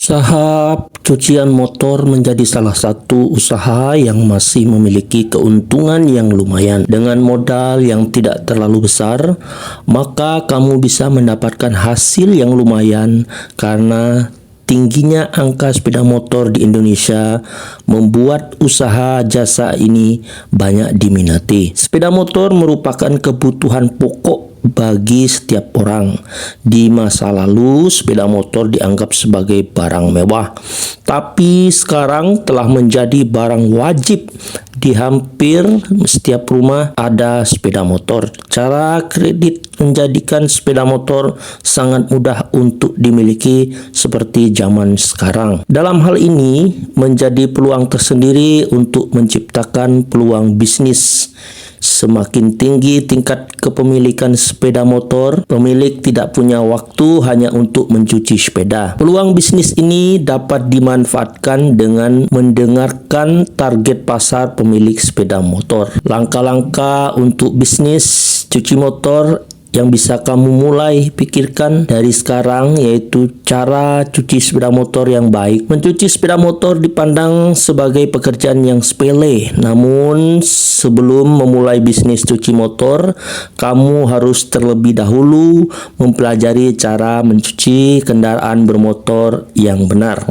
Usaha cucian motor menjadi salah satu usaha yang masih memiliki keuntungan yang lumayan. Dengan modal yang tidak terlalu besar, maka kamu bisa mendapatkan hasil yang lumayan karena tingginya angka sepeda motor di Indonesia membuat usaha jasa ini banyak diminati. Sepeda motor merupakan kebutuhan pokok bagi setiap orang. Di masa lalu, sepeda motor dianggap sebagai barang mewah, tapi sekarang telah menjadi barang wajib. Di hampir setiap rumah ada sepeda motor. Cara kredit menjadikan sepeda motor sangat mudah untuk dimiliki seperti zaman sekarang. Dalam hal ini, menjadi peluang tersendiri untuk menciptakan peluang bisnis. Semakin tinggi tingkat kepemilikan sepeda motor, pemilik tidak punya waktu hanya untuk mencuci sepeda. Peluang bisnis ini dapat dimanfaatkan dengan mendengarkan target pasar pemilik sepeda motor. Langkah-langkah untuk bisnis cuci motor yang bisa kamu mulai pikirkan dari sekarang yaitu cara cuci sepeda motor yang baik. Mencuci sepeda motor dipandang sebagai pekerjaan yang sepele, namun sebelum memulai bisnis cuci motor, kamu harus terlebih dahulu mempelajari cara mencuci kendaraan bermotor yang benar.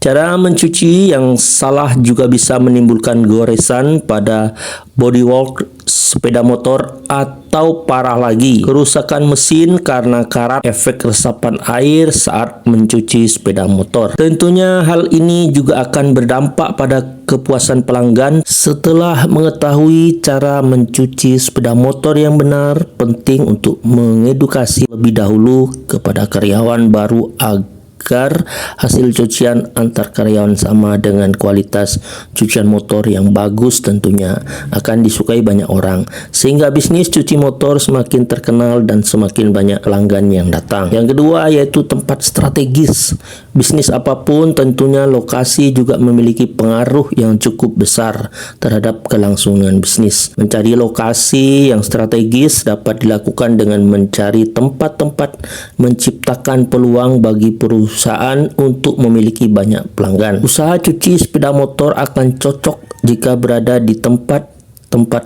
Cara mencuci yang salah juga bisa menimbulkan goresan pada bodywork sepeda motor atau parah lagi, kerusakan mesin karena karat efek resapan air saat mencuci sepeda motor. Tentunya hal ini juga akan berdampak pada kepuasan pelanggan. Setelah mengetahui cara mencuci sepeda motor yang benar, penting untuk mengedukasi lebih dahulu kepada karyawan baru agar hasil cucian antar karyawan sama dengan kualitas cucian motor yang bagus, tentunya akan disukai banyak orang, sehingga bisnis cuci motor semakin terkenal dan semakin banyak pelanggan yang datang. Yang kedua yaitu tempat strategis. Bisnis apapun tentunya lokasi juga memiliki pengaruh yang cukup besar terhadap kelangsungan bisnis. Mencari lokasi yang strategis dapat dilakukan dengan mencari tempat-tempat menciptakan peluang bagi perusahaan untuk memiliki banyak pelanggan. Usaha cuci sepeda motor akan cocok jika berada di tempat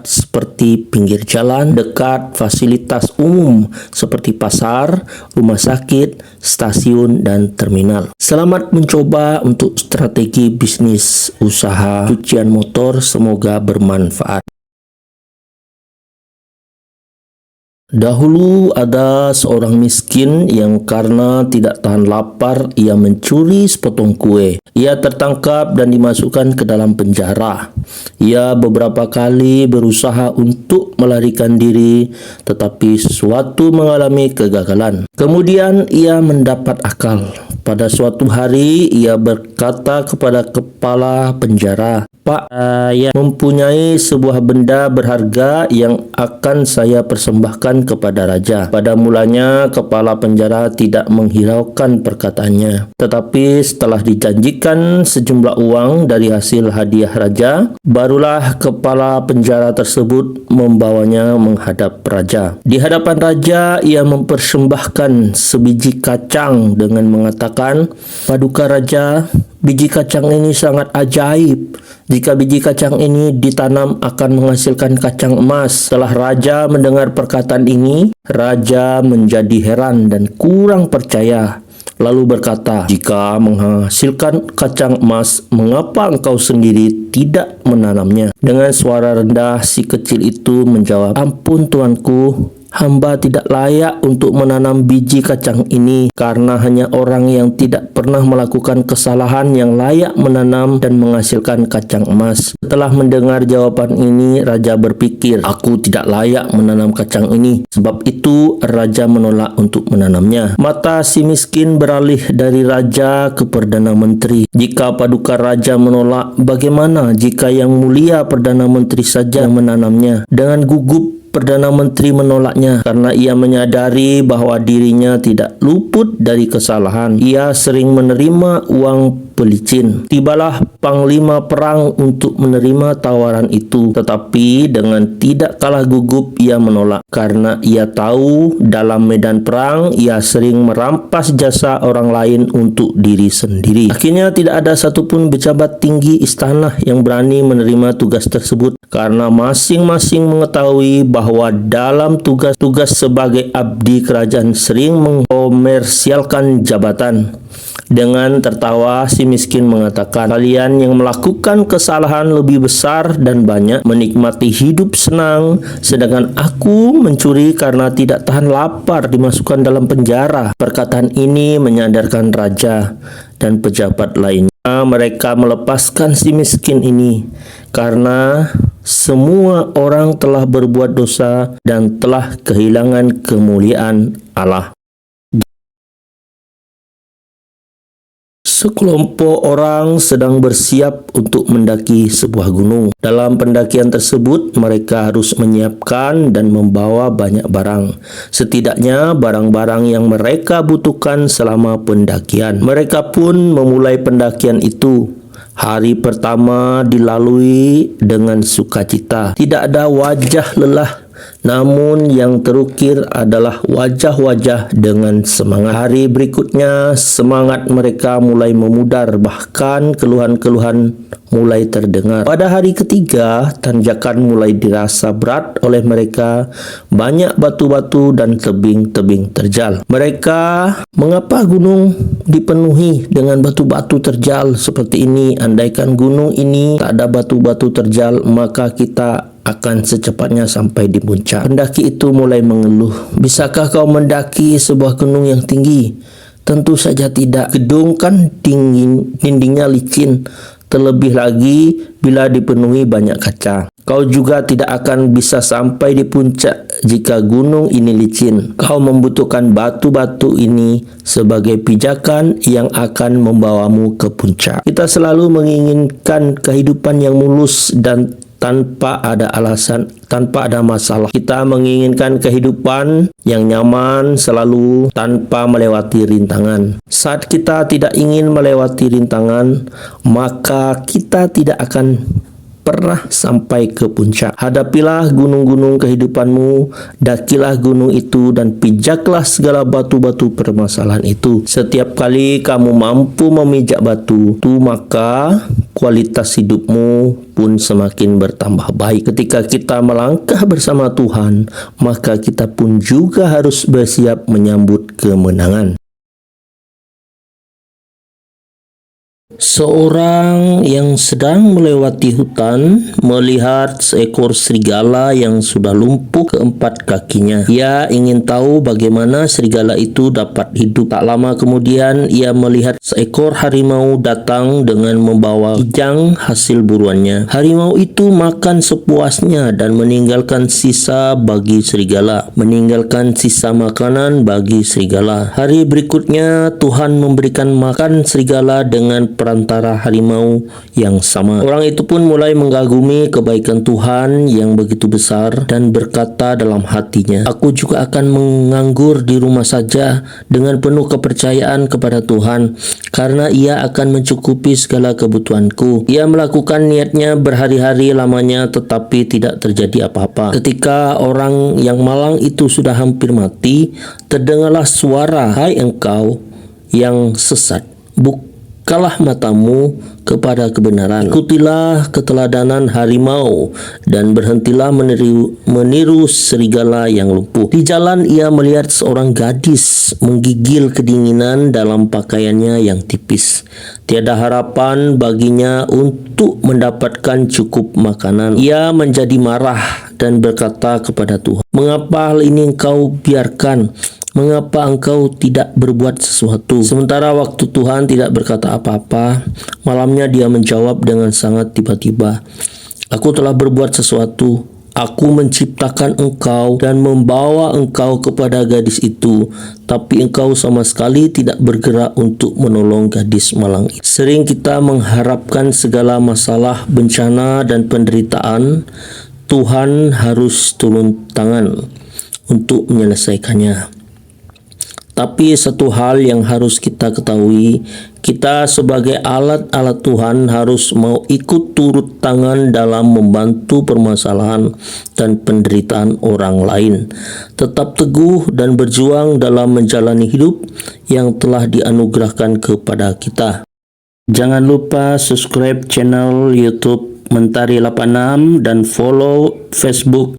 seperti pinggir jalan, dekat fasilitas umum seperti pasar, rumah sakit, stasiun, dan terminal. Selamat mencoba untuk strategi bisnis usaha cucian motor, semoga bermanfaat. Dahulu ada seorang miskin yang karena tidak tahan lapar, ia mencuri sepotong kue. Ia tertangkap dan dimasukkan ke dalam penjara. Ia beberapa kali berusaha untuk melarikan diri, tetapi sesuatu mengalami kegagalan. Kemudian ia mendapat akal. Pada suatu hari ia berkata kepada kepala penjara, "Pak, saya mempunyai sebuah benda berharga yang akan saya persembahkan kepada raja." Pada mulanya kepala penjara tidak menghiraukan perkataannya, tetapi setelah dijanjikan sejumlah uang dari hasil hadiah raja, barulah kepala penjara tersebut membawanya menghadap raja. Di hadapan raja ia mempersembahkan sebiji kacang dengan mengatakan, "Paduka Raja, biji kacang ini sangat ajaib. Jika biji kacang ini ditanam akan menghasilkan kacang emas." Setelah raja mendengar perkataan ini, raja menjadi heran dan kurang percaya. Lalu berkata, "Jika menghasilkan kacang emas, mengapa engkau sendiri tidak menanamnya?" Dengan suara rendah si kecil itu menjawab, "Ampun tuanku, hamba tidak layak untuk menanam biji kacang ini karena hanya orang yang tidak pernah melakukan kesalahan yang layak menanam dan menghasilkan kacang emas." Setelah mendengar jawaban ini, raja berpikir, "Aku tidak layak menanam kacang ini." Sebab itu raja menolak untuk menanamnya. Mata si miskin beralih dari raja ke Perdana Menteri. Jika paduka raja menolak, bagaimana jika yang mulia Perdana Menteri saja yang menanamnya? Dengan gugup Perdana Menteri menolaknya karena ia menyadari bahwa dirinya tidak luput dari kesalahan. Ia sering menerima uang pelicin. Tibalah panglima perang untuk menerima tawaran itu, tetapi dengan tidak kalah gugup ia menolak, karena ia tahu dalam medan perang ia sering merampas jasa orang lain untuk diri sendiri. Akhirnya tidak ada satupun pejabat tinggi istana yang berani menerima tugas tersebut, karena masing-masing mengetahui bahwa dalam tugas-tugas sebagai abdi kerajaan sering mengkomersialkan jabatan. Dengan tertawa, si miskin mengatakan, "Kalian yang melakukan kesalahan lebih besar dan banyak menikmati hidup senang, sedangkan aku mencuri karena tidak tahan lapar dimasukkan dalam penjara." Perkataan ini menyadarkan raja dan pejabat lainnya. Mereka melepaskan si miskin ini karena semua orang telah berbuat dosa dan telah kehilangan kemuliaan Allah. Sekelompok orang sedang bersiap untuk mendaki sebuah gunung. Dalam pendakian tersebut, mereka harus menyiapkan dan membawa banyak barang. Setidaknya barang-barang yang mereka butuhkan selama pendakian. Mereka pun memulai pendakian itu. Hari pertama dilalui dengan sukacita. Tidak ada wajah lelah, namun yang terukir adalah wajah-wajah dengan semangat. Hari berikutnya, semangat mereka mulai memudar, bahkan keluhan-keluhan mulai terdengar. Pada hari ketiga, tanjakan mulai dirasa berat oleh mereka. Banyak batu-batu dan tebing-tebing terjal. Mengapa gunung dipenuhi dengan batu-batu terjal seperti ini? Andaikan gunung ini tak ada batu-batu terjal, maka kita akan secepatnya sampai di puncak. Pendaki itu mulai mengeluh. "Bisakah kau mendaki sebuah gunung yang tinggi?" "Tentu saja tidak. Gedung kan dindingnya licin. Terlebih lagi bila dipenuhi banyak kaca. Kau juga tidak akan bisa sampai di puncak jika gunung ini licin. Kau membutuhkan batu-batu ini sebagai pijakan yang akan membawamu ke puncak." Kita selalu menginginkan kehidupan yang mulus dan tanpa ada alasan, tanpa ada masalah. Kita menginginkan kehidupan yang nyaman selalu tanpa melewati rintangan. Saat kita tidak ingin melewati rintangan, maka kita tidak akan pernah sampai ke puncak. Hadapilah gunung-gunung kehidupanmu, dakilah gunung itu dan pijaklah segala batu-batu permasalahan itu. Setiap kali kamu mampu memijak batu itu, maka kualitas hidupmu pun semakin bertambah baik. Ketika kita melangkah bersama Tuhan, maka kita pun juga harus bersiap menyambut kemenangan. Seorang yang sedang melewati hutan melihat seekor serigala yang sudah lumpuh keempat kakinya. Ia ingin tahu bagaimana serigala itu dapat hidup. Tak lama kemudian ia melihat seekor harimau datang dengan membawa kijang hasil buruannya. Harimau itu makan sepuasnya dan meninggalkan sisa bagi serigala. Meninggalkan sisa makanan bagi serigala. Hari berikutnya Tuhan memberikan makan serigala dengan perantara harimau yang sama. Orang itu pun mulai mengagumi kebaikan Tuhan yang begitu besar dan berkata dalam hatinya, "Aku juga akan menganggur di rumah saja dengan penuh kepercayaan kepada Tuhan, karena Ia akan mencukupi segala kebutuhanku." Ia melakukan niatnya berhari-hari lamanya, tetapi tidak terjadi apa-apa. Ketika orang yang malang itu sudah hampir mati, terdengarlah suara, "Hai engkau yang sesat, bukalah matamu kepada kebenaran. Ikutilah keteladanan harimau dan berhentilah meniru serigala yang lumpuh." Di jalan ia melihat seorang gadis menggigil kedinginan dalam pakaiannya yang tipis. Tiada harapan baginya untuk mendapatkan cukup makanan. Ia menjadi marah dan berkata kepada Tuhan, "Mengapa hal ini engkau biarkan? Mengapa engkau tidak berbuat sesuatu?" Sementara waktu Tuhan tidak berkata apa-apa, malamnya dia menjawab dengan sangat tiba-tiba, "Aku telah berbuat sesuatu. Aku menciptakan engkau dan membawa engkau kepada gadis itu, tapi engkau sama sekali tidak bergerak untuk menolong gadis malang itu." Sering kita mengharapkan segala masalah, bencana, dan penderitaan Tuhan harus turun tangan untuk menyelesaikannya. Tapi satu hal yang harus kita ketahui, Kita sebagai alat-alat Tuhan harus mau ikut turut tangan dalam membantu permasalahan dan penderitaan orang lain. Tetap teguh dan berjuang dalam menjalani hidup yang telah dianugerahkan kepada kita. Jangan lupa subscribe channel YouTube Mentari 86 dan follow Facebook